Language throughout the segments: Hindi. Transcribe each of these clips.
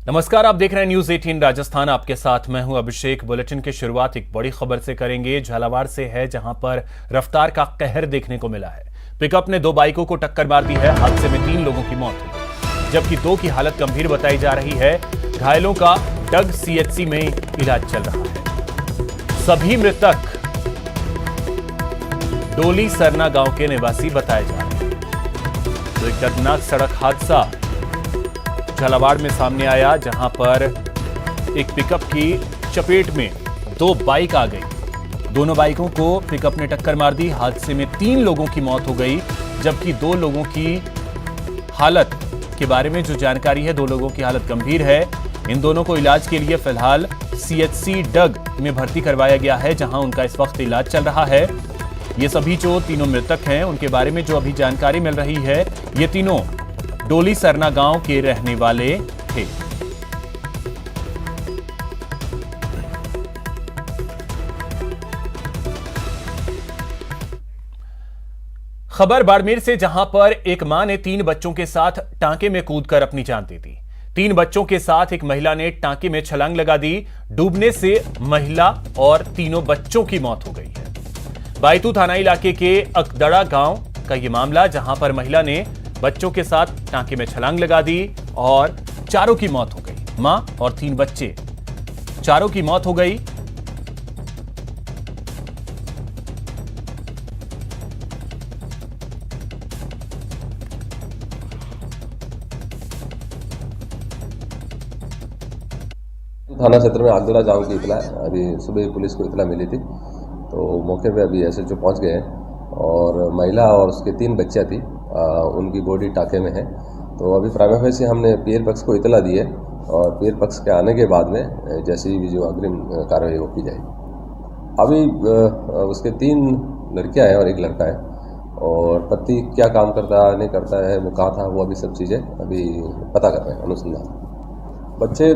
नमस्कार, आप देख रहे हैं न्यूज 18 राजस्थान। आपके साथ मैं हूं अभिषेक। बुलेटिन की शुरुआत एक बड़ी खबर से करेंगे। झालावाड़ से है, जहां पर रफ्तार का कहर देखने को मिला है। पिकअप ने दो बाइकों को टक्कर मार दी है। हादसे में 3 लोगों की मौत हो गई, जबकि 2 की हालत गंभीर बताई जा रही है। घायलों का डग सीएचसी में इलाज चल रहा है। सभी मृतक डोली सरना गांव के निवासी बताए जा रहे हैं। तो एक दर्दनाक सड़क हादसा झालावाड़ में सामने आया, जहां पर एक पिकअप की चपेट में 2 बाइक आ गई। दोनों बाइकों को पिकअप ने टक्कर मार दी। हादसे में 3 लोगों की मौत हो गई, जबकि 2 लोगों की हालत के बारे में जो जानकारी है, 2 लोगों की हालत गंभीर है। इन दोनों को इलाज के लिए फिलहाल सीएचसी डग में भर्ती करवाया गया है, जहां उनका इस वक्त इलाज चल रहा है। ये सभी जो तीनों मृतक हैं, उनके बारे में जो अभी जानकारी मिल रही है, ये तीनों डोली सरना गांव के रहने वाले थे। खबर बाड़मेर से, जहां पर एक मां ने 3 बच्चों के साथ टांके में कूदकर अपनी जान दे दी। 3 बच्चों के साथ एक महिला ने टांके में छलांग लगा दी। डूबने से महिला और तीनों बच्चों की मौत हो गई है। बायतू थाना इलाके के अकदड़ा गांव का यह मामला, जहां पर महिला ने बच्चों के साथ टांके में छलांग लगा दी और चारों की मौत हो गई। मां और 3 बच्चे, चारों की मौत हो गई। थाना क्षेत्र में आगदड़ा गांव की इतला अभी सुबह पुलिस को इतला मिली थी, तो मौके पे अभी एसएचओ पहुंच गए हैं और महिला और उसके 3 बच्चियां थी, उनकी बॉडी टाँके में है। तो अभी प्राइमा से हमने पीर पक्ष को इतला दी है और पीर पक्ष के आने के बाद में जैसी भी जो अग्रिम कार्रवाई वो की जाएगी। अभी उसके 3 लड़कियां हैं और 1 लड़का है, और पति क्या काम करता है नहीं करता है, वो कहाँ था, वो अभी सब चीज़ें अभी पता कर रहे हैं, अनुसंधान। बच्चे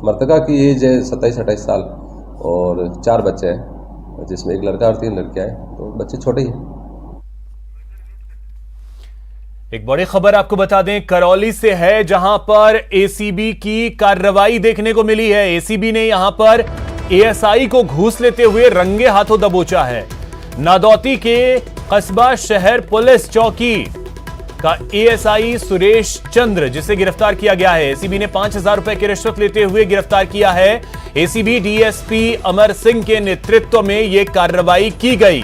मृतका की एज है 27-28 साल और 4 बच्चे हैं, जिसमें 1 लड़का और 3 लड़कियां हैं, तो बच्चे छोटे ही हैं। एक बड़ी खबर आपको बता दें, करौली से है, जहां पर एसीबी की कार्रवाई देखने को मिली है। एसीबी ने यहां पर एएसआई को घूस लेते हुए रंगे हाथों दबोचा है। नादौती के कस्बा शहर पुलिस चौकी का एएसआई सुरेश चंद्र, जिसे गिरफ्तार किया गया है। एसीबी ने 5000 रुपए की रिश्वत लेते हुए गिरफ्तार किया है। एसीबी डीएसपी अमर सिंह के नेतृत्व में यह कार्रवाई की गई।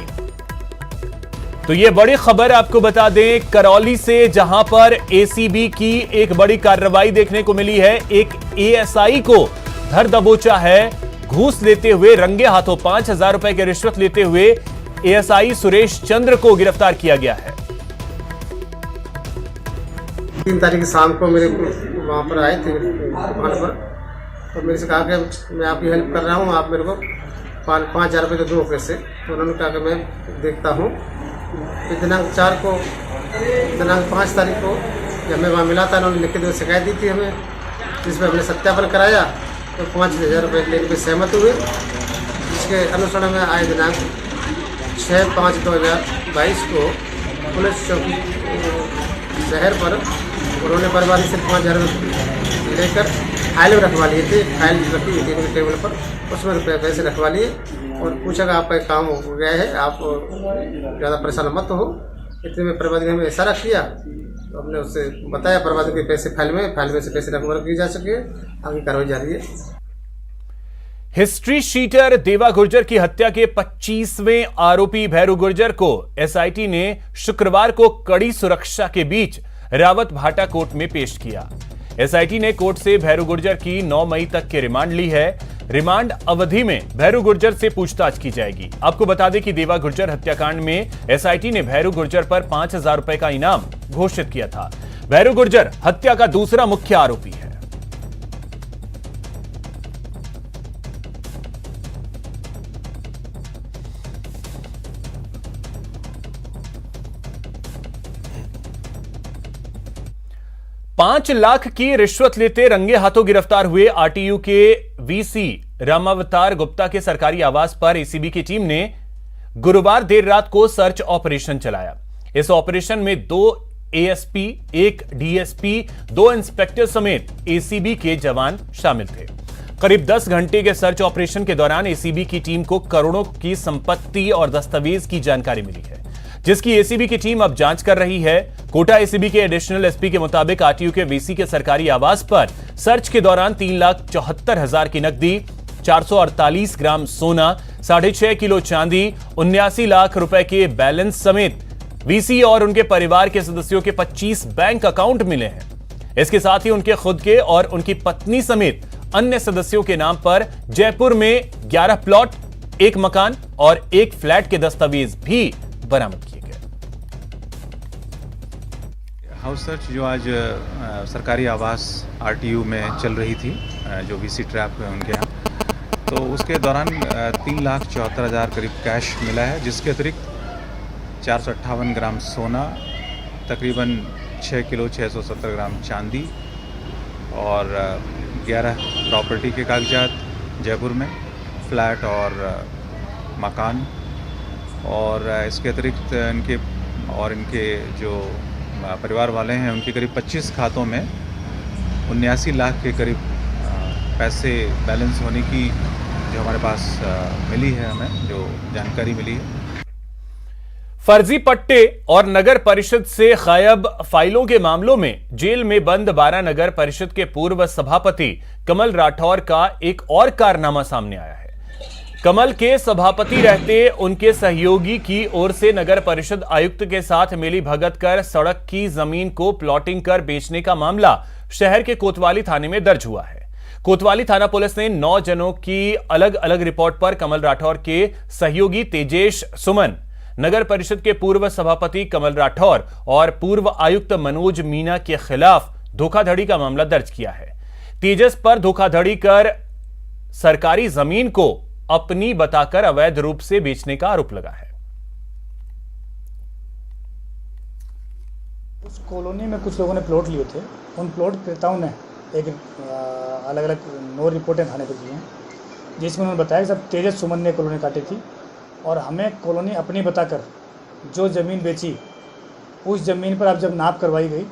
तो यह बड़ी खबर आपको बता दें, करौली से, जहां पर एसीबी की एक बड़ी कार्रवाई देखने को मिली है। एक एएसआई को धर दबोचा है, घूस लेते हुए रंगे हाथों 5000 रुपए की रिश्वत लेते हुए एएसआई सुरेश चंद्र को गिरफ्तार किया गया है। 3 तारीख शाम को मेरे वहाँ पर आए थे दुकान पर, और मेरे से कहा कि मैं आपकी हेल्प कर रहा हूँ, आप मेरे को 5,000 रुपये तो दो पैसे। तो उन्होंने कहा कि मैं देखता हूँ। दिनांक 5 तारीख को जब मैं वहाँ मिला था, उन्होंने लिखित में शिकायत दी थी हमें, जिसमें हमने सत्यापन कराया, तो 5,000 रुपये लेने पर सहमत हुए। जिसके अनुसरण में आए दिनांक 6/5/2022 को पुलिस चौकी शहर पर उन्होंने बर्बादी से 5,000 रुपये लेकर फाइल में रखवा लिए थे। फाइल रखी हुई थी उनके टेबल पर, उसमें पैसे रखवा लिए और पूछा कि आपका काम हो गया है, आप ज़्यादा परेशान मत हो। इतने में प्रबंधन ने हमें इशारा किया, तो हमने उससे बताया प्रबंधन के पैसे फाइल में से पैसे रखवा की जा सके, आगे कार्रवाई जारी है। हिस्ट्री शीटर देवा गुर्जर की हत्या के 25वें आरोपी भैरू गुर्जर को एसआईटी ने शुक्रवार को कड़ी सुरक्षा के बीच रावत भाटा कोर्ट में पेश किया। एसआईटी ने कोर्ट से भैरू गुर्जर की 9 मई तक के रिमांड ली है। रिमांड अवधि में भैरू गुर्जर से पूछताछ की जाएगी। आपको बता दें कि देवा गुर्जर हत्याकांड में एसआईटी ने भैरू गुर्जर पर 5000 रुपए का इनाम घोषित किया था। भैरू गुर्जर हत्या का दूसरा मुख्य आरोपी है। $5 लाख की रिश्वत लेते रंगे हाथों गिरफ्तार हुए आरटीयू के वीसी रामावतार गुप्ता के सरकारी आवास पर एसीबी की टीम ने गुरुवार देर रात को सर्च ऑपरेशन चलाया। इस ऑपरेशन में 2 एएसपी, एक डीएसपी, 2 इंस्पेक्टर समेत एसीबी के जवान शामिल थे। करीब 10 घंटे के सर्च ऑपरेशन के दौरान एसीबी की टीम को करोड़ों की संपत्ति और दस्तावेज की जानकारी मिली है, जिसकी एसीबी की टीम अब जांच कर रही है। कोटा एसीबी के एडिशनल एसपी के मुताबिक आरटीयू के वीसी के सरकारी आवास पर सर्च के दौरान 3,74,000 की नकदी, 448 ग्राम सोना, 6.5 किलो चांदी, 79 लाख रुपए के बैलेंस समेत वीसी और उनके परिवार के सदस्यों के 25 बैंक अकाउंट मिले हैं। इसके साथ ही उनके खुद के और उनकी पत्नी समेत अन्य सदस्यों के नाम पर जयपुर में 11 प्लॉट, 1 मकान और 1 फ्लैट के दस्तावेज भी बरामद किए गए। हाउस सर्च जो आज सरकारी आवास आरटीयू में चल रही थी, जो वीसी ट्रैप है उनके यहाँ, तो उसके दौरान 3,74,000 करीब कैश मिला है, जिसके अतिरिक्त 458 ग्राम सोना, तकरीबन 6 किलो 670 ग्राम चांदी और 11 प्रॉपर्टी के कागजात जयपुर में, फ्लैट और मकान, और इसके अतिरिक्त इनके जो परिवार वाले हैं उनके करीब 25 खातों में 79 लाख के करीब पैसे बैलेंस होने की जो हमारे पास मिली है, हमें जो जानकारी मिली है। फर्जी पट्टे और नगर परिषद से गायब फाइलों के मामलों में जेल में बंद 12 नगर परिषद के पूर्व सभापति कमल राठौर का एक और कारनामा सामने आया है। कमल के सभापति रहते उनके सहयोगी की ओर से नगर परिषद आयुक्त के साथ मिली भगत कर सड़क की जमीन को प्लॉटिंग कर बेचने का मामला शहर के कोतवाली थाने में दर्ज हुआ है। कोतवाली थाना पुलिस ने 9 जनों की अलग अलग रिपोर्ट पर कमल राठौर के सहयोगी तेजेश सुमन, नगर परिषद के पूर्व सभापति कमल राठौर और पूर्व आयुक्त मनोज मीना के खिलाफ धोखाधड़ी का मामला दर्ज किया है। तेजस पर धोखाधड़ी कर सरकारी जमीन को अपनी बताकर अवैध रूप से बेचने का आरोप लगा है। उस कॉलोनी में कुछ लोगों ने प्लॉट लिए थे। उन प्लॉट क्रेताओं ने एक अलग अलग 9 रिपोर्टें थाने पर की हैं, जिसमें उन्होंने बताया कि सब तेजस सुमन ने कॉलोनी काटी थी और हमें कॉलोनी अपनी बताकर जो ज़मीन बेची, उस ज़मीन पर अब जब नाप करवाई गई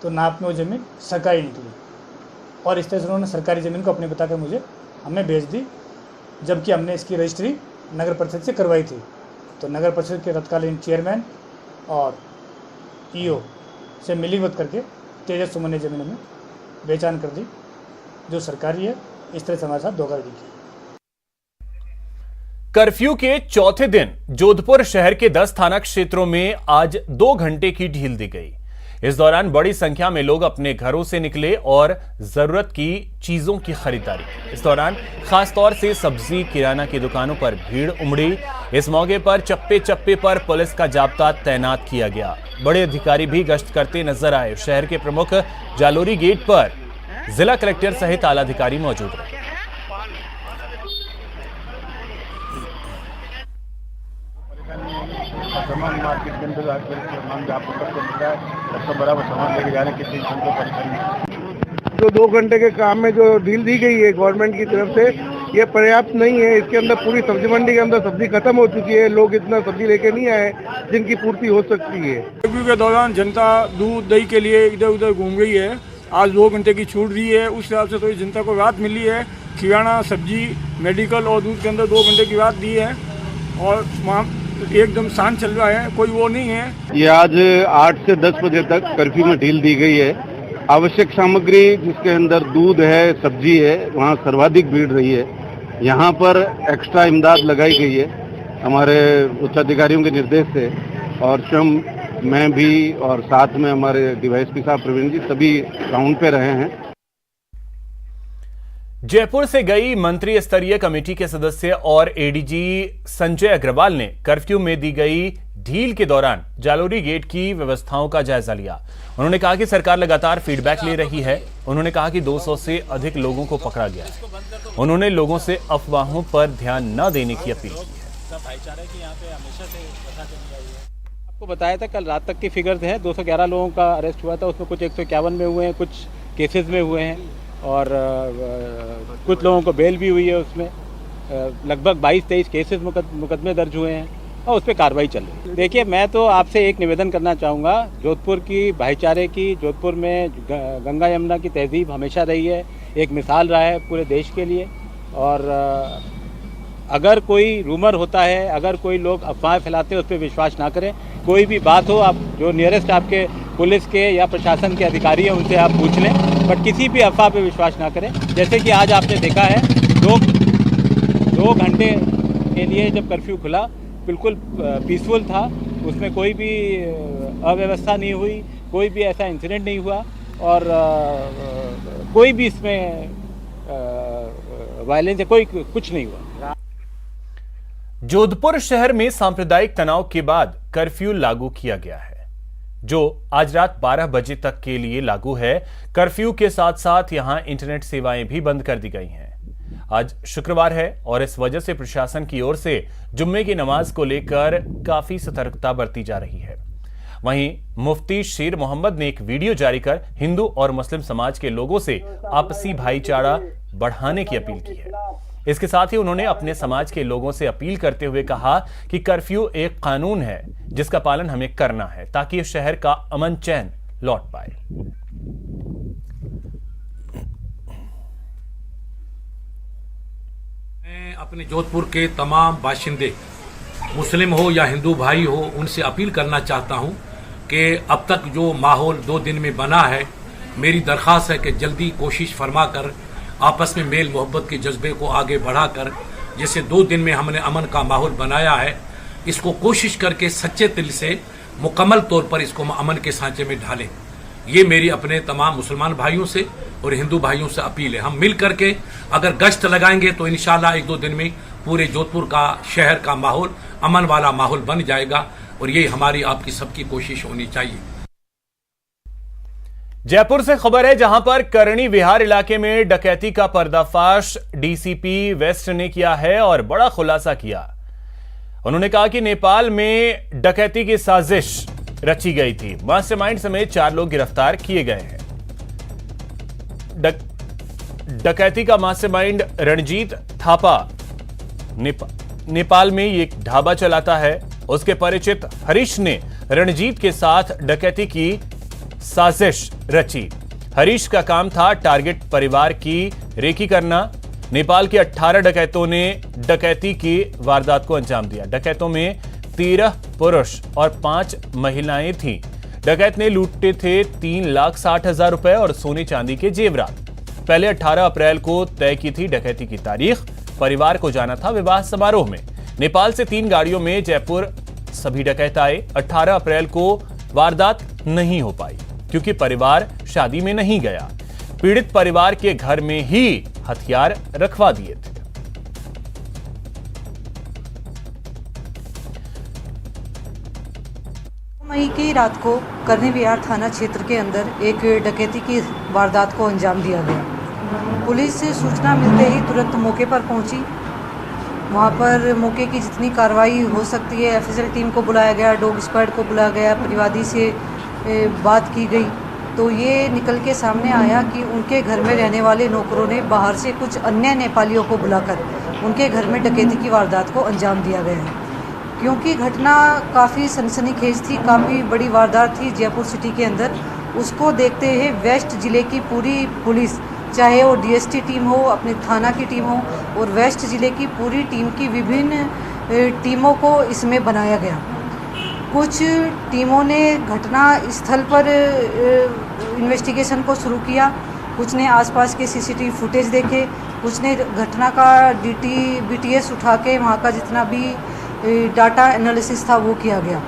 तो नाप में वो ज़मीन सरकारी निकली और इस तरह से उन्होंने सरकारी ज़मीन को अपनी बताकर हमें बेच दी, जबकि हमने इसकी रजिस्ट्री नगर परिषद से करवाई थी। तो नगर परिषद के तत्कालीन चेयरमैन और ईओ से मिलीभगत करके तेजस सुमन ने ज़मीन हमें बेचान कर दी, जो सरकारी है। इस तरह से हमारे साथ धोखाधड़ी की। कर्फ्यू के चौथे दिन जोधपुर शहर के 10 थाना क्षेत्रों में आज 2 घंटे की ढील दी गई। इस दौरान बड़ी संख्या में लोग अपने घरों से निकले और जरूरत की चीजों की खरीदारी की। इस दौरान खासतौर से सब्जी किराना की दुकानों पर भीड़ उमड़ी। इस मौके पर चप्पे चप्पे पर पुलिस का जाब्ता तैनात किया गया। बड़े अधिकारी भी गश्त करते नजर आए। शहर के प्रमुख जालोरी गेट पर जिला कलेक्टर सहित आला अधिकारी मौजूद रहे। सामान मार्केट के अंदर सामान आपको सबको मिल रहा है, सबको बराबर सामान लेके जाने की चीज हमको परेशानी। जो 2 घंटे के काम में जो डील दी गई है गवर्नमेंट की तरफ से, ये पर्याप्त नहीं है। इसके अंदर पूरी सब्जी मंडी के अंदर सब्जी खत्म हो चुकी है, लोग इतना सब्जी लेके नहीं आए जिनकी पूर्ति हो सकती है। कर्फ्यू के दौरान जनता दूध दही के लिए इधर उधर घूम गई है। आज 2 घंटे की छूट दी है, उस हिसाब से थोड़ी जनता को राहत मिली है। किराना, सब्जी, मेडिकल और दूध के अंदर 2 घंटे की राहत दी है और वहाँ एकदम शांत चल रहा है, कोई वो नहीं है। ये आज 8 से 10 बजे तक कर्फ्यू में ढील दी गई है। आवश्यक सामग्री जिसके अंदर दूध है, सब्जी है, वहाँ सर्वाधिक भीड़ रही है। यहाँ पर एक्स्ट्रा इमदाद लगाई गई है हमारे उच्चाधिकारियों के निर्देश से, और स्वयं मैं भी और साथ में हमारे डीवाईएसपी साहब प्रवीण जी सभी ग्राउंड पे रहे हैं। जयपुर से गई मंत्री स्तरीय कमेटी के सदस्य और एडीजी संजय अग्रवाल ने कर्फ्यू में दी गई ढील के दौरान जालोरी गेट की व्यवस्थाओं का जायजा लिया। उन्होंने कहा कि सरकार लगातार फीडबैक ले रही है। उन्होंने कहा कि 200 से अधिक लोगों को पकड़ा गया है। उन्होंने लोगों से अफवाहों पर ध्यान न देने की अपील की है। आपको बताया था कल रात तक की फिगर्स हैं, 211 लोगों का अरेस्ट हुआ था, उसमें कुछ 151 में हुए हैं, कुछ केसेस में हुए हैं और कुछ लोगों को बेल भी हुई है। उसमें लगभग 22-23 केसेस मुकदमे दर्ज हुए हैं और उस पर कार्रवाई चल रही है। देखिए, मैं तो आपसे एक निवेदन करना चाहूँगा, जोधपुर की भाईचारे की, जोधपुर में गंगा यमुना की तहजीब हमेशा रही है, एक मिसाल रहा है पूरे देश के लिए। और अगर कोई रूमर होता है, अगर कोई लोग अफवाहें फैलाते हैं, उस पर विश्वास ना करें। कोई भी बात हो, आप जो नियरेस्ट आपके पुलिस के या प्रशासन के अधिकारी हैं उनसे आप पूछ लें, बट किसी भी अफवाह पे विश्वास ना करें। जैसे कि आज आपने देखा है, दो घंटे के लिए जब कर्फ्यू खुला, बिल्कुल पीसफुल था, उसमें कोई भी अव्यवस्था नहीं हुई, कोई भी ऐसा इंसिडेंट नहीं हुआ और कोई भी इसमें वायलेंस या कोई कुछ नहीं हुआ। जोधपुर शहर में सांप्रदायिक तनाव के बाद कर्फ्यू लागू किया गया है, जो आज रात 12 बजे तक के लिए लागू है। कर्फ्यू के साथ साथ यहां इंटरनेट सेवाएं भी बंद कर दी गई हैं। आज शुक्रवार है और इस वजह से प्रशासन की ओर से जुम्मे की नमाज को लेकर काफी सतर्कता बरती जा रही है। वहीं मुफ्ती शेर मोहम्मद ने एक वीडियो जारी कर हिंदू और मुस्लिम समाज के लोगों से आपसी भाईचारा बढ़ाने की अपील की है। इसके साथ ही उन्होंने अपने समाज के लोगों से अपील करते हुए कहा कि कर्फ्यू एक कानून है जिसका पालन हमें करना है ताकि इस शहर का अमन चैन लौट पाए। मैं अपने जोधपुर के तमाम बाशिंदे, मुस्लिम हो या हिंदू भाई हो, उनसे अपील करना चाहता हूं कि अब तक जो माहौल 2 दिन में बना है, मेरी दरख्वास्त है कि जल्दी कोशिश फरमाकर आपस में मेल मोहब्बत के जज्बे को आगे बढ़ाकर, जैसे 2 दिन में हमने अमन का माहौल बनाया है, इसको कोशिश करके सच्चे दिल से मुकम्मल तौर पर इसको अमन के सांचे में ढालें। ये मेरी अपने तमाम मुसलमान भाइयों से और हिंदू भाइयों से अपील है। हम मिल करके अगर गश्त लगाएंगे तो इंशाल्लाह 1-2 दिन में पूरे जोधपुर का शहर का माहौल अमन वाला माहौल बन जाएगा और ये हमारी आपकी सबकी कोशिश होनी चाहिए। जयपुर से खबर है, जहां पर करणी विहार इलाके में डकैती का पर्दाफाश डीसीपी वेस्ट ने किया है और बड़ा खुलासा किया। उन्होंने कहा कि नेपाल में डकैती की साजिश रची गई थी। मास्टरमाइंड समेत 4 लोग गिरफ्तार किए गए हैं। डकैती का मास्टरमाइंड रणजीत थापा नेपाल में एक ढाबा चलाता है। उसके परिचित हरीश ने रणजीत के साथ डकैती की साजिश रची। हरीश का काम था टारगेट परिवार की रेकी करना। नेपाल के 18 डकैतों ने डकैती की वारदात को अंजाम दिया। डकैतों में 13 पुरुष और 5 महिलाएं थीं। डकैत ने लूटे थे 3,60,000 रुपए और सोने चांदी के जेवरात। पहले 18 अप्रैल को तय की थी डकैती की तारीख। परिवार को जाना था विवाह समारोह में। नेपाल से 3 गाड़ियों में जयपुर सभी डकैत आए। 18 अप्रैल को वारदात नहीं हो पाई क्योंकि परिवार शादी में नहीं गया। पीड़ित परिवार के घर में ही हथियार रखवा दिए थे। मई की रात को करणी विहार थाना क्षेत्र के अंदर एक डकैती की वारदात को अंजाम दिया गया। पुलिस से सूचना मिलते ही तुरंत मौके पर पहुंची। वहां पर मौके की जितनी कार्रवाई हो सकती है, एफएसएल टीम को बुलाया गया, डॉग स्क्वाड को बुलाया गया, परिवादी से बात की गई तो ये निकल के सामने आया कि उनके घर में रहने वाले नौकरों ने बाहर से कुछ अन्य नेपालियों को बुलाकर उनके घर में डकैती की वारदात को अंजाम दिया गया है। क्योंकि घटना काफ़ी सनसनीखेज थी, काफ़ी बड़ी वारदात थी जयपुर सिटी के अंदर, उसको देखते हुए वेस्ट ज़िले की पूरी पुलिस, चाहे वो डीएसटी टीम हो, अपने थाना की टीम हो और वेस्ट ज़िले की पूरी टीम की विभिन्न टीमों को इसमें बनाया गया। कुछ टीमों ने घटना स्थल पर इन्वेस्टिगेशन को शुरू किया, कुछ ने आसपास के सीसीटीवी फुटेज देखे, कुछ ने घटना का बीटीएस उठा के वहाँ का जितना भी डाटा एनालिसिस था वो किया गया।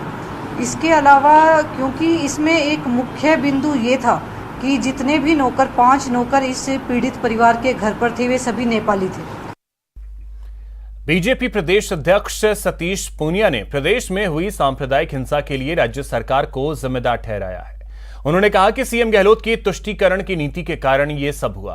इसके अलावा क्योंकि इसमें एक मुख्य बिंदु ये था कि जितने भी नौकर, 5 नौकर इस पीड़ित परिवार के घर पर थे, वे सभी नेपाली थे। बीजेपी प्रदेश अध्यक्ष सतीश पूनिया ने प्रदेश में हुई सांप्रदायिक हिंसा के लिए राज्य सरकार को जिम्मेदार ठहराया है। उन्होंने कहा कि सीएम गहलोत की तुष्टीकरण की नीति के कारण ये सब हुआ।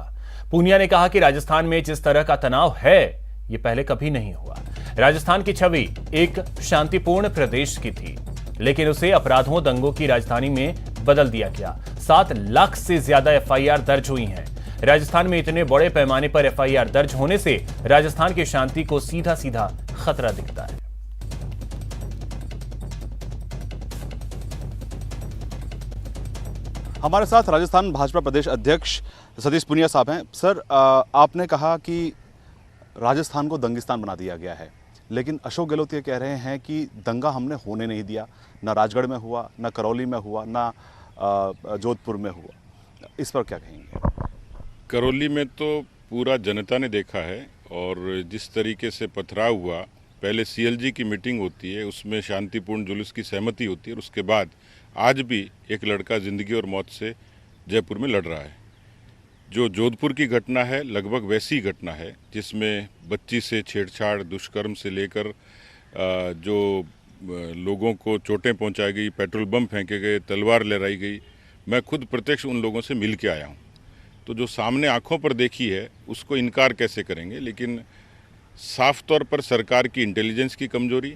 पूनिया ने कहा कि राजस्थान में जिस तरह का तनाव है ये पहले कभी नहीं हुआ। राजस्थान की छवि एक शांतिपूर्ण प्रदेश की थी, लेकिन उसे अपराधों, दंगों की राजधानी में बदल दिया गया। 7 लाख से ज्यादा एफआईआर दर्ज हुई हैं। राजस्थान में इतने बड़े पैमाने पर एफआईआर दर्ज होने से राजस्थान की शांति को सीधा सीधा खतरा दिखता है। हमारे साथ राजस्थान भाजपा प्रदेश अध्यक्ष सतीश पुनिया साहब हैं। सर, आपने कहा कि राजस्थान को दंगिस्तान बना दिया गया है, लेकिन अशोक गहलोत ये कह रहे हैं कि दंगा हमने होने नहीं दिया। ना राजगढ़ में हुआ, ना करौली में हुआ, ना जोधपुर में हुआ। इस पर क्या कहेंगे? करौली में तो पूरा जनता ने देखा है, और जिस तरीके से पथराव हुआ, पहले सीएलजी की मीटिंग होती है, उसमें शांतिपूर्ण जुलूस की सहमति होती है, और उसके बाद आज भी एक लड़का ज़िंदगी और मौत से जयपुर में लड़ रहा है। जो जोधपुर की घटना है लगभग वैसी घटना है, जिसमें बच्ची से छेड़छाड़, दुष्कर्म से लेकर जो लोगों को चोटें पहुंचाई गई, पेट्रोल बम फेंके गए, तलवार लहराई गई। मैं खुद प्रत्यक्ष उन लोगों से मिल के आया हूं, तो जो सामने आंखों पर देखी है उसको इनकार कैसे करेंगे। लेकिन साफ तौर पर सरकार की इंटेलिजेंस की कमजोरी,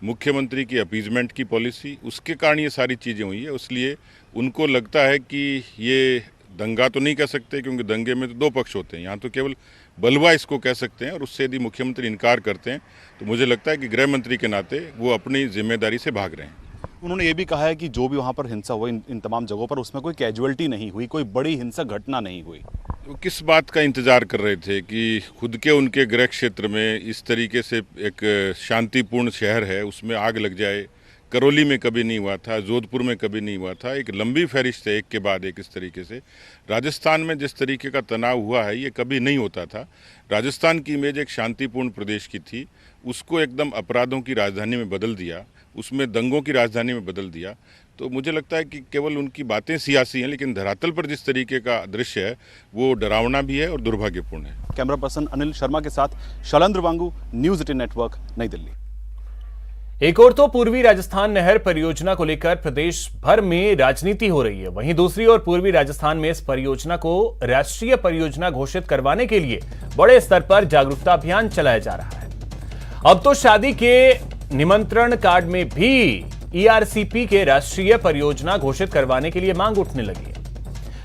मुख्यमंत्री की अपीजमेंट की पॉलिसी, उसके कारण ये सारी चीज़ें हुई है। इसलिए उनको लगता है कि ये दंगा तो नहीं कह सकते, क्योंकि दंगे में तो दो पक्ष होते हैं, यहाँ तो केवल बलवा इसको कह सकते हैं। और उससे यदि मुख्यमंत्री इनकार करते हैं तो मुझे लगता है कि गृह मंत्री के नाते वो अपनी जिम्मेदारी से भाग रहे हैं। उन्होंने ये भी कहा है कि जो भी वहाँ पर हिंसा हुई इन तमाम जगहों पर, उसमें कोई कैजुअलिटी नहीं हुई, कोई बड़ी हिंसक घटना नहीं हुई। तो किस बात का इंतजार कर रहे थे कि खुद के उनके गृह क्षेत्र में इस तरीके से एक शांतिपूर्ण शहर है उसमें आग लग जाए? करौली में कभी नहीं हुआ था, जोधपुर में कभी नहीं हुआ था। एक लंबी फहरिस्त है, एक के बाद एक इस तरीके से। राजस्थान में जिस तरीके का तनाव हुआ है ये कभी नहीं होता था। राजस्थान की इमेज एक शांतिपूर्ण प्रदेश की थी, उसको एकदम अपराधों की राजधानी में बदल दिया, उसमें दंगों की राजधानी में बदल दिया। तो मुझे लगता है कि केवल उनकी बातें सियासी हैं, लेकिन धरातल पर जिस तरीके का दृश्य है वो डरावना भी है और दुर्भाग्यपूर्ण है। कैमरा पर्सन अनिल शर्मा के साथ शैलेंद्र वांगू, न्यूज़ 18 नेटवर्क, नई दिल्ली। एक और तो पूर्वी राजस्थान नहर परियोजना को लेकर प्रदेश भर में राजनीति हो रही है, वहीं दूसरी ओर पूर्वी राजस्थान में इस परियोजना को राष्ट्रीय परियोजना घोषित करवाने के लिए बड़े स्तर पर जागरूकता अभियान चलाया जा रहा है। अब तो शादी के निमंत्रण कार्ड में भी ईआरसीपी के राष्ट्रीय परियोजना घोषित करवाने के लिए मांग उठने लगी है।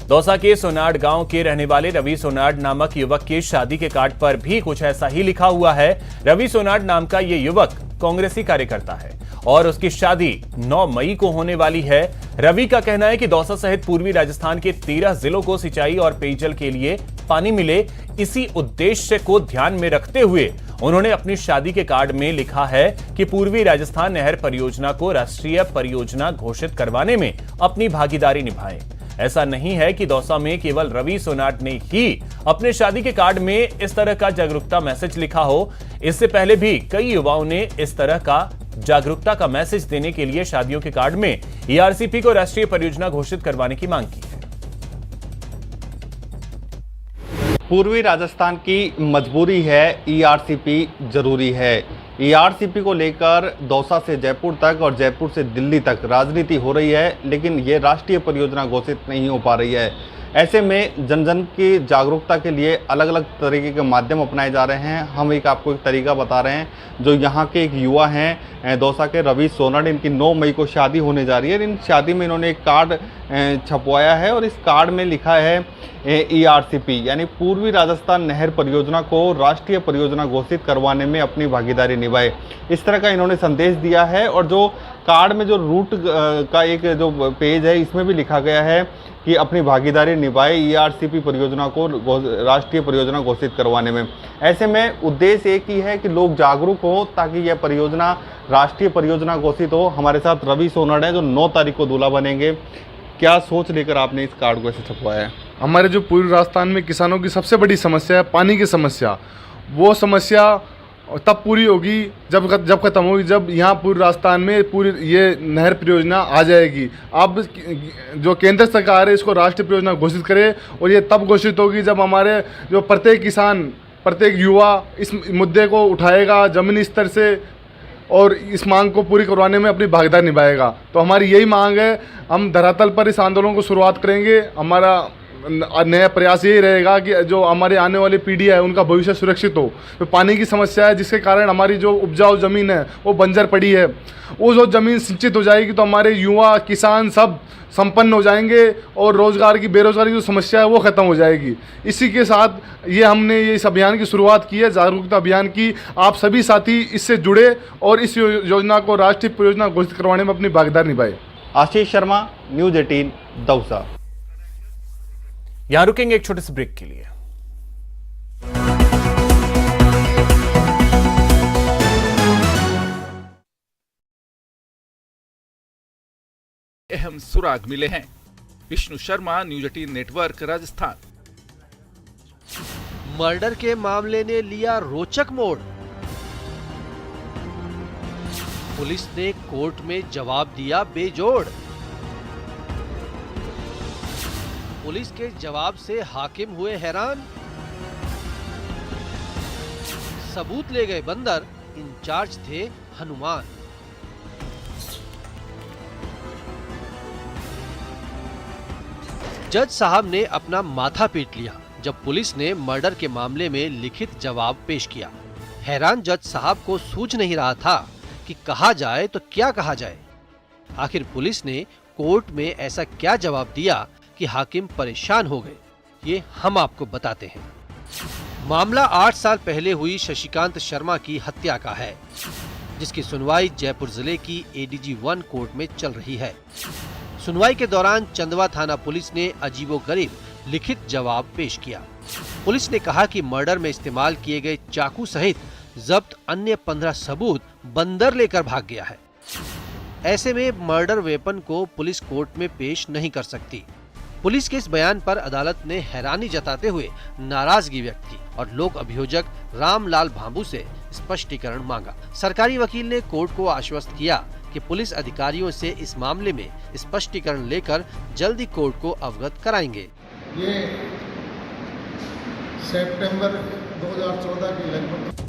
दौसा के सोनाड गांव के रहने वाले रवि सोनाड नामक युवक के शादी के कार्ड पर भी कुछ ऐसा ही लिखा हुआ है। रवि सोनाड नाम का यह युवक कांग्रेसी कार्यकर्ता है और उसकी शादी 9 मई को होने वाली है। रवि का कहना है कि दौसा सहित पूर्वी राजस्थान के 13 जिलों को सिंचाई और पेयजल के लिए पानी मिले, इसी उद्देश्य को ध्यान में रखते हुए उन्होंने अपनी शादी के कार्ड में लिखा है कि पूर्वी राजस्थान नहर परियोजना को राष्ट्रीय परियोजना घोषित करवाने में अपनी भागीदारी निभाएं। ऐसा नहीं है कि दौसा में केवल रवि सोनाड ने ही अपने शादी के कार्ड में इस तरह का जागरूकता मैसेज लिखा हो। इससे पहले भी कई युवाओं ने इस तरह का जागरूकता का मैसेज देने के लिए शादियों के कार्ड में ईआरसीपी को राष्ट्रीय परियोजना घोषित करवाने की मांग की है। पूर्वी राजस्थान की मजबूरी है, ईआरसीपी जरूरी है। ईआरसीपी को लेकर दौसा से जयपुर तक और जयपुर से दिल्ली तक राजनीति हो रही है, लेकिन ये राष्ट्रीय परियोजना घोषित नहीं हो पा रही है। ऐसे में जन जन की जागरूकता के लिए अलग अलग तरीके के माध्यम अपनाए जा रहे हैं। हम आपको एक तरीका बता रहे हैं। जो यहाँ के एक युवा हैं दौसा के रवि सोनाड, इनकी 9 मई को शादी होने जा रही है। इन शादी में इन्होंने एक कार्ड छपवाया है और इस कार्ड में लिखा है ईआरसीपी यानी पूर्वी राजस्थान नहर परियोजना को राष्ट्रीय परियोजना घोषित करवाने में अपनी भागीदारी निभाए। इस तरह का इन्होंने संदेश दिया है। और जो कार्ड में जो रूट का एक जो पेज है इसमें भी लिखा गया है कि अपनी भागीदारी निभाए ईआरसीपी परियोजना को राष्ट्रीय परियोजना घोषित करवाने में। ऐसे में उद्देश्य एक ही है कि लोग जागरूक हो ताकि यह परियोजना राष्ट्रीय परियोजना घोषित हो। हमारे साथ रवि सोनाड है जो 9 तारीख को दूल्हा बनेंगे। क्या सोच लेकर आपने इस कार्ड को ऐसे छपवाया है? हमारे जो पूर्वी राजस्थान में किसानों की सबसे बड़ी समस्या है पानी की समस्या। वो समस्या तब पूरी होगी जब खत्म होगी जब यहाँ पूर्वी राजस्थान में पूरी ये नहर परियोजना आ जाएगी। अब जो केंद्र सरकार है इसको राष्ट्रीय परियोजना घोषित करे और ये तब घोषित होगी जब हमारे जो प्रत्येक किसान, प्रत्येक युवा इस मुद्दे को उठाएगा ज़मीनी स्तर से और इस मांग को पूरी करवाने में अपनी भागीदारी निभाएगा। तो हमारी यही मांग है। हम धरातल पर इस आंदोलन को शुरुआत करेंगे। हमारा नया प्रयास यही रहेगा कि जो हमारी आने वाली पीढ़ी है उनका भविष्य सुरक्षित हो। तो पानी की समस्या है जिसके कारण हमारी जो उपजाऊ ज़मीन है वो बंजर पड़ी है। वो जो ज़मीन सिंचित हो जाएगी तो हमारे युवा किसान सब संपन्न हो जाएंगे और रोज़गार की बेरोज़गारी की जो समस्या है वो ख़त्म हो जाएगी। इसी के साथ ये हमने इस अभियान की शुरुआत की है, जागरूकता अभियान की। आप सभी साथी इससे जुड़े और इस योजना को राष्ट्रीय परियोजना घोषित करवाने में अपनी भागीदारी निभाए। आशीष शर्मा, न्यूज़ 18 दौसा। यहां रुकेंगे एक छोटे से ब्रेक के लिए। अहम सुराग मिले हैं। Vishnu Sharma, news 18 network, Rajasthan. Murder के मामले ने लिया रोचक मोड़। पुलिस ने कोर्ट में जवाब दिया बेजोड़। पुलिस के जवाब से हाकिम हुए हैरान। सबूत ले गए बंदर, इंचार्ज थे हनुमान। जज साहब ने अपना माथा पीट लिया जब पुलिस ने मर्डर के मामले में लिखित जवाब पेश किया। हैरान जज साहब को सूझ नहीं रहा था कि कहा जाए तो क्या कहा जाए। आखिर पुलिस ने कोर्ट में ऐसा क्या जवाब दिया कि हाकिम परेशान हो गए, ये हम आपको बताते हैं। मामला 8 साल पहले हुई शशिकांत शर्मा की हत्या का है, जिसकी सुनवाई जयपुर जिले की ADG 1 कोर्ट में चल रही है। सुनवाई के दौरान चंदवा थाना पुलिस ने अजीबोगरीब लिखित जवाब पेश किया। पुलिस ने कहा कि मर्डर में इस्तेमाल किए गए चाकू सहित जब्त अन्य 15 सबूत बंदर लेकर भाग गया है। ऐसे में मर्डर वेपन को पुलिस कोर्ट में पेश नहीं कर सकती। पुलिस के इस बयान पर अदालत ने हैरानी जताते हुए नाराजगी व्यक्त की और लोक अभियोजक रामलाल भांबू से स्पष्टीकरण मांगा। सरकारी वकील ने कोर्ट को आश्वस्त किया कि पुलिस अधिकारियों से इस मामले में स्पष्टीकरण लेकर जल्दी कोर्ट को अवगत कराएंगे। ये सितंबर 2014 की लगभग